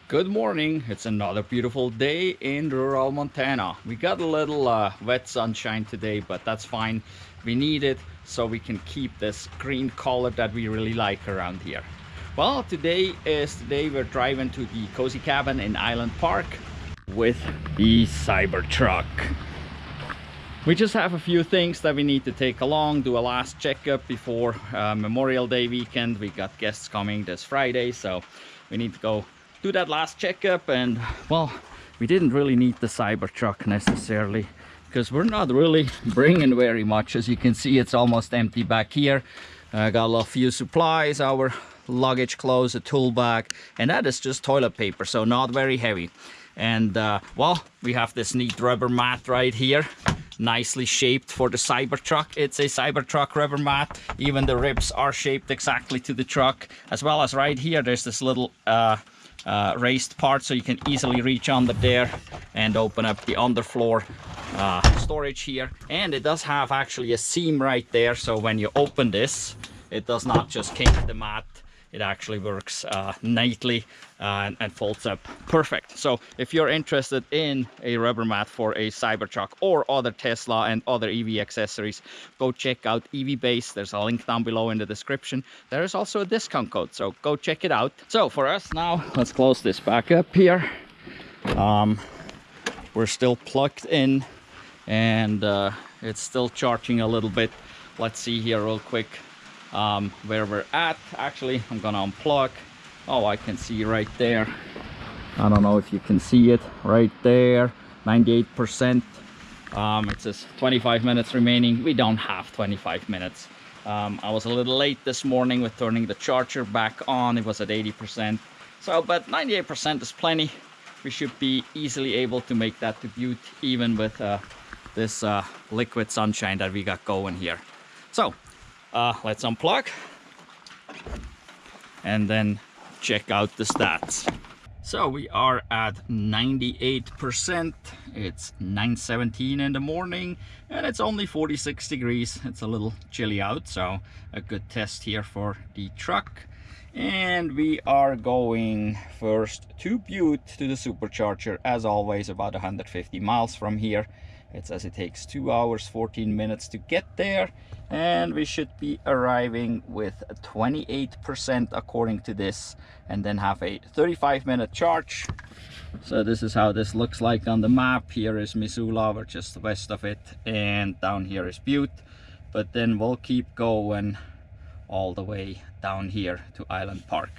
Good morning. It's another beautiful day in rural Montana. We got a little wet sunshine today, but that's fine. We need it so we can keep this green color that we really like around here. Well, today is the day we're driving to the cozy cabin in Island Park with the Cybertruck. We just have a few things that we need to take along, do a last checkup before Memorial Day weekend. We got guests coming this Friday, so we need to go do that last checkup. And well, we didn't really need the Cybertruck necessarily because we're not really bringing very much. As you can see, it's almost empty back here. Got a few supplies, our luggage clothes, a tool bag, and that is just toilet paper, so not very heavy. And well, we have this neat rubber mat right here, nicely shaped for the Cybertruck. It's a Cybertruck rubber mat. Even the ribs are shaped exactly to the truck, as well as right here there's this little raised part, so you can easily reach under there and open up the underfloor storage here. And it does have actually a seam right there, so when you open this, it does not just kink the mat. It actually works neatly and folds up perfect. So if you're interested in a rubber mat for a Cybertruck or other Tesla and other EV accessories, go check out EV Base. There's a link down below in the description. There is also a discount code, so go check it out. So for us now, let's close this back up here. We're still plugged in and it's still charging a little bit. Let's see here real quick where we're at. Actually, I'm gonna unplug. Oh, I can see right there. I don't know if you can see it right there, 98%. It says 25 minutes remaining. We don't have 25 minutes. I was a little late this morning with turning the charger back on. It was at 80%, so but 98% is plenty. We should be easily able to make that to Butte, even with this liquid sunshine that we got going here. So let's unplug and then check out the stats. So we are at 98%. It's 9:17 in the morning and it's only 46 degrees. It's a little chilly out, so a good test here for the truck. And we are going first to Butte to the Supercharger, as always, about 150 miles from here. It says it takes 2 hours 14 minutes to get there, and we should be arriving with 28% according to this, and then have a 35-minute charge. So this is how this looks like on the map. Here is Missoula, we're just west of it, and down here is Butte. But then we'll keep going all the way down here to Island Park.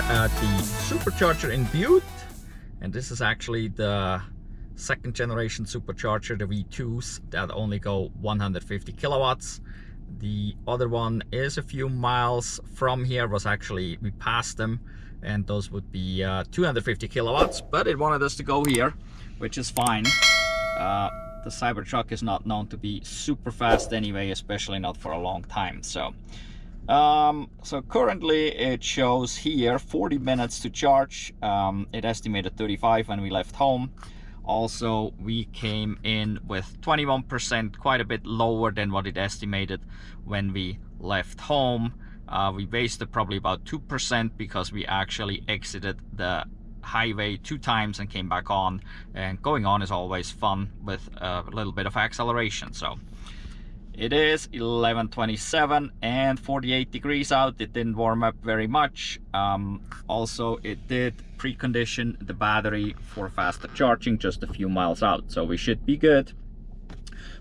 At the Supercharger in Butte, and this is actually the second generation Supercharger, the V2s that only go 150 kilowatts. The other one is a few miles from here. We passed them, and those would be 250 kilowatts, but it wanted us to go here, which is fine. The Cybertruck is not known to be super fast anyway, especially not for a long time. So currently it shows here 40 minutes to charge. It estimated 35 when we left home. Also, we came in with 21%, quite a bit lower than what it estimated when we left home. We wasted probably about 2% because we actually exited the highway 2 times and came back on, and going on is always fun with a little bit of acceleration. So it is 11:27 and 48 degrees out. It didn't warm up very much. Also, it did precondition the battery for faster charging just a few miles out, so we should be good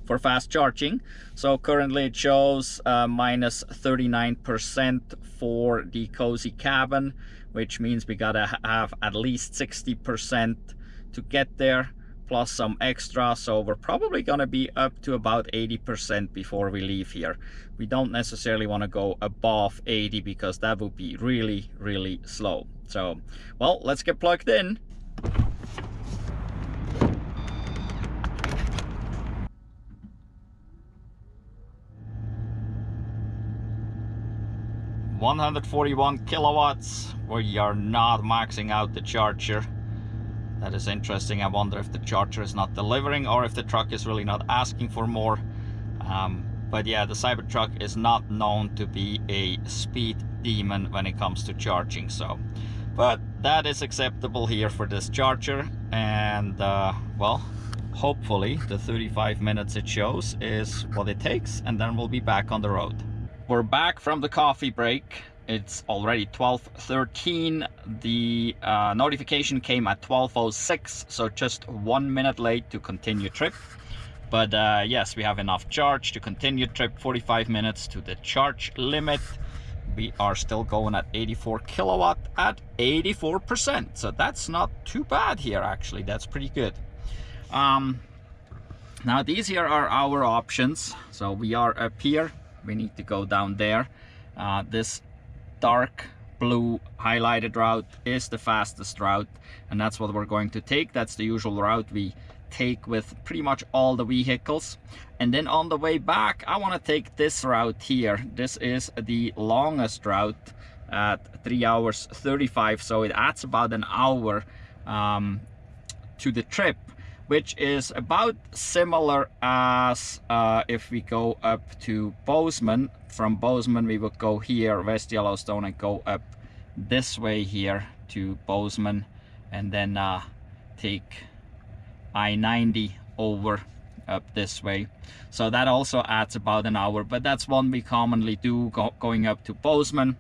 for fast charging. So currently it shows minus 39% for the cozy cabin, which means we gotta have at least 60% to get there, plus some extra. So we're probably gonna be up to about 80% before we leave here. We don't necessarily want to go above 80 because that would be really, really slow. So, well, let's get plugged in. $141 kilowatts. We are not maxing out the charger. That is interesting. I wonder if the charger is not delivering or if the truck is really not asking for more. But yeah, the Cybertruck is not known to be a speed demon when it comes to charging. So, but that is acceptable here for this charger. And well, hopefully the 35 minutes it shows is what it takes, and then we'll be back on the road. We're back from the coffee break. It's already 12:13. The notification came at 12:06, so just 1 minute late to continue trip. But yes, we have enough charge to continue trip. 45 minutes to the charge limit. We are still going at 84 kilowatt at 84%. So that's not too bad here, actually. That's pretty good. Now these here are our options. So we are up here. We need to go down there. This dark blue highlighted route is the fastest route, and that's what we're going to take. That's the usual route we take with pretty much all the vehicles. And then on the way back, I want to take this route here. This is the longest route at 3 hours 35, so it adds about an hour to the trip, which is about similar as if we go up to Bozeman. From Bozeman we would go here, West Yellowstone, and go up this way here to Bozeman, and then take I-90 over up this way. So that also adds about an hour, but that's one we commonly do, going up to Bozeman.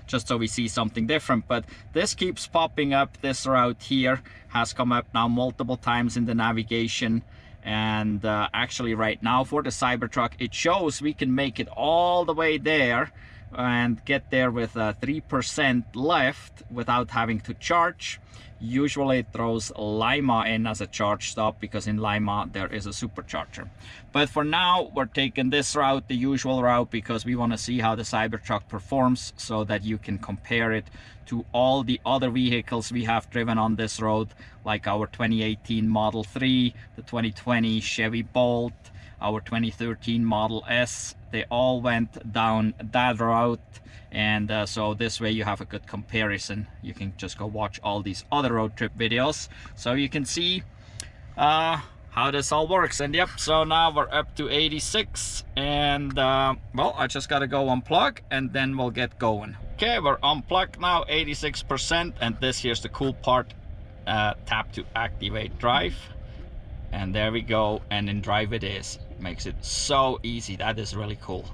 Just so we see something different. But this keeps popping up. This route here has come up now multiple times in the navigation, and actually right now for the Cybertruck it shows we can make it all the way there and get there with 3% left without having to charge. Usually it throws Lima in as a charge stop because in Lima there is a supercharger. But for now we're taking this route, the usual route, because we want to see how the Cybertruck performs so that you can compare it to all the other vehicles we have driven on this road, like our 2018 Model 3, the 2020 Chevy Bolt, our 2013 Model S. They all went down that route, and so this way you have a good comparison. You can just go watch all these other road trip videos so you can see how this all works. And yep, so now we're up to 86, and well, I just gotta go unplug and then we'll get going. Okay, we're unplugged now, 86%, and this here's the cool part. Tap to activate drive, and there we go, and in drive it is. Makes it so easy. That is really cool.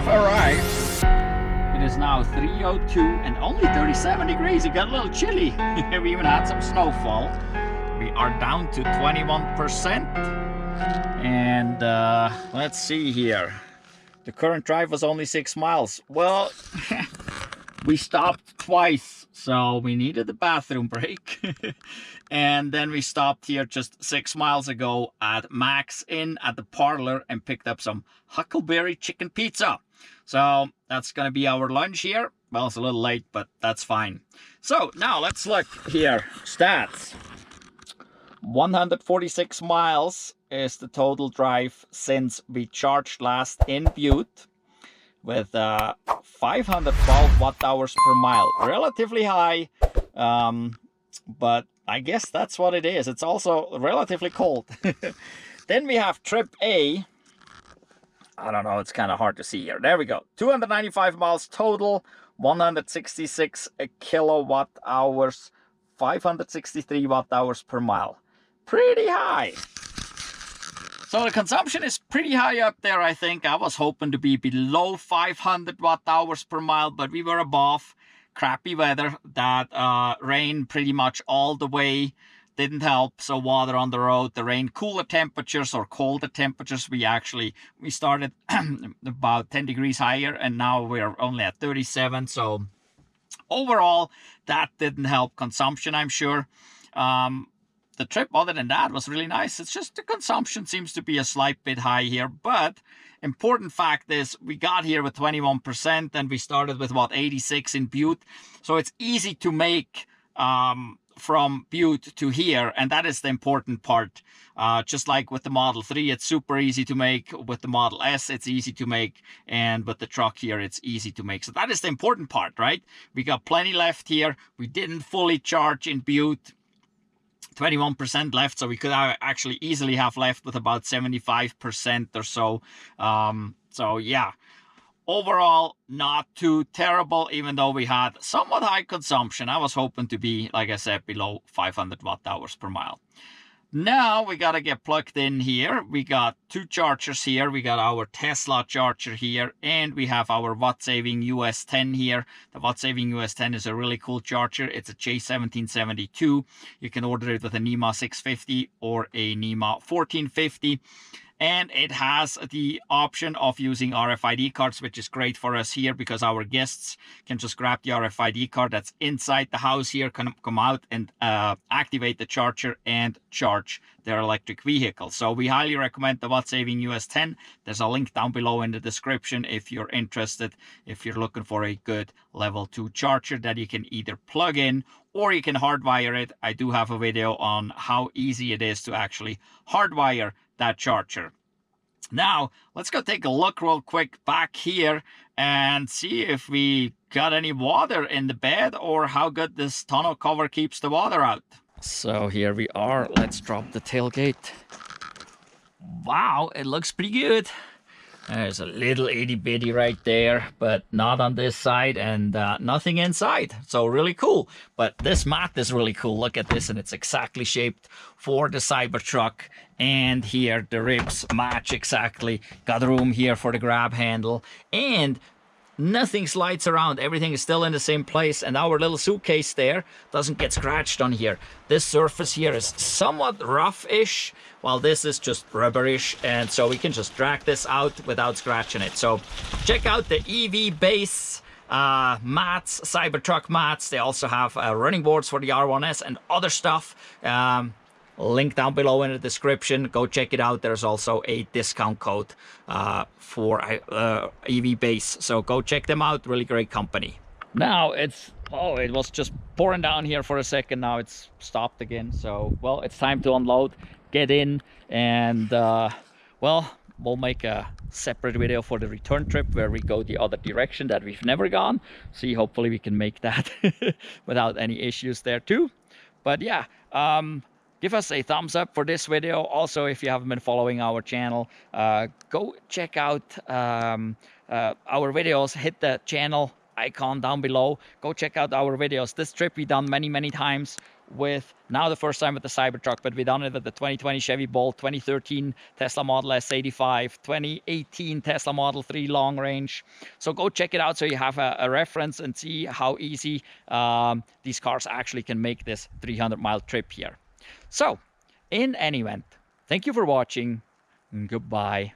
have arrived. It is now 3:02 and only 37 degrees. It got a little chilly. We even had some snowfall. We are down to 21%. And let's see here. The current drive was only 6 miles. Well, we stopped twice, so we needed a bathroom break. And then we stopped here just 6 miles ago at Max Inn at the parlor and picked up some Huckleberry chicken pizza. So that's gonna be our lunch here. Well, it's a little late, but that's fine. So now let's look here. Stats. 146 miles is the total drive since we charged last in Butte, with 512 watt-hours per mile. Relatively high, but I guess that's what it is. It's also relatively cold. Then we have trip A. I don't know, it's kind of hard to see here. There we go. 295 miles total, 166 kilowatt hours, 563 watt-hours per mile. Pretty high. So the consumption is pretty high up there, I think. I was hoping to be below 500 watt-hours per mile, but we were above. Crappy weather, that rain pretty much all the way didn't help. So water on the road, the rain, cooler temperatures or colder temperatures. We started about 10 degrees higher, and now we're only at 37. So overall, that didn't help consumption, I'm sure. The trip, other than that, was really nice. It's just the consumption seems to be a slight bit high here. But important fact is we got here with 21% and we started with, what, 86 in Butte. So it's easy to make from Butte to here. And that is the important part. Just like with the Model 3, it's super easy to make. With the Model S, it's easy to make. And with the truck here, it's easy to make. So that is the important part, right? We got plenty left here. We didn't fully charge in Butte. 21% left, so we could actually easily have left with about 75% or so. So yeah, overall not too terrible, even though we had somewhat high consumption. I was hoping to be, like I said, below 500 watt-hours per mile. Now we got to get plugged in here. We got two chargers here. We got our Tesla charger here, and we have our watt-saving US 10 here. The watt-saving US 10 is a really cool charger. It's a J1772. You can order it with a NEMA 650 or a NEMA 1450. And it has the option of using RFID cards, which is great for us here because our guests can just grab the RFID card that's inside the house here, can come out and activate the charger and charge their electric vehicle. So we highly recommend the watt-saving US 10. There's a link down below in the description if you're interested, if you're looking for a good level 2 charger that you can either plug in or you can hardwire it. I do have a video on how easy it is to actually hardwire that charger. Now let's go take a look real quick back here and see if we got any water in the bed or how good this tonneau cover keeps the water out. So here we are. Let's drop the tailgate. Wow, it looks pretty good. There's a little itty bitty right there, but not on this side, and nothing inside. So really cool. But this mat is really cool. Look at this, and it's exactly shaped for the Cybertruck. And here the ribs match exactly. Got room here for the grab handle, and nothing slides around. Everything is still in the same place, and our little suitcase there doesn't get scratched on here. This surface here is somewhat rough-ish, while this is just rubberish, and so we can just drag this out without scratching it. So check out the EV base mats, Cybertruck mats. They also have running boards for the R1S and other stuff. Link down below in the description. Go check it out. There's also a discount code for EV base, so go check them out. Really great company. Now it was just pouring down here for a second. Now it's stopped again. So well, it's time to unload, get in, and well, we'll make a separate video for the return trip where we go the other direction that we've never gone. See, hopefully we can make that without any issues there too. But yeah, give us a thumbs up for this video. Also, if you haven't been following our channel, go check out our videos. Hit the channel icon down below. Go check out our videos. This trip we done many times with, now the first time with the Cybertruck, but we done it with the 2020 Chevy Bolt, 2013 Tesla Model S85, 2018 Tesla Model 3 long range. So go check it out so you have a reference and see how easy these cars actually can make this 300-mile trip here. So in any event, thank you for watching. Goodbye.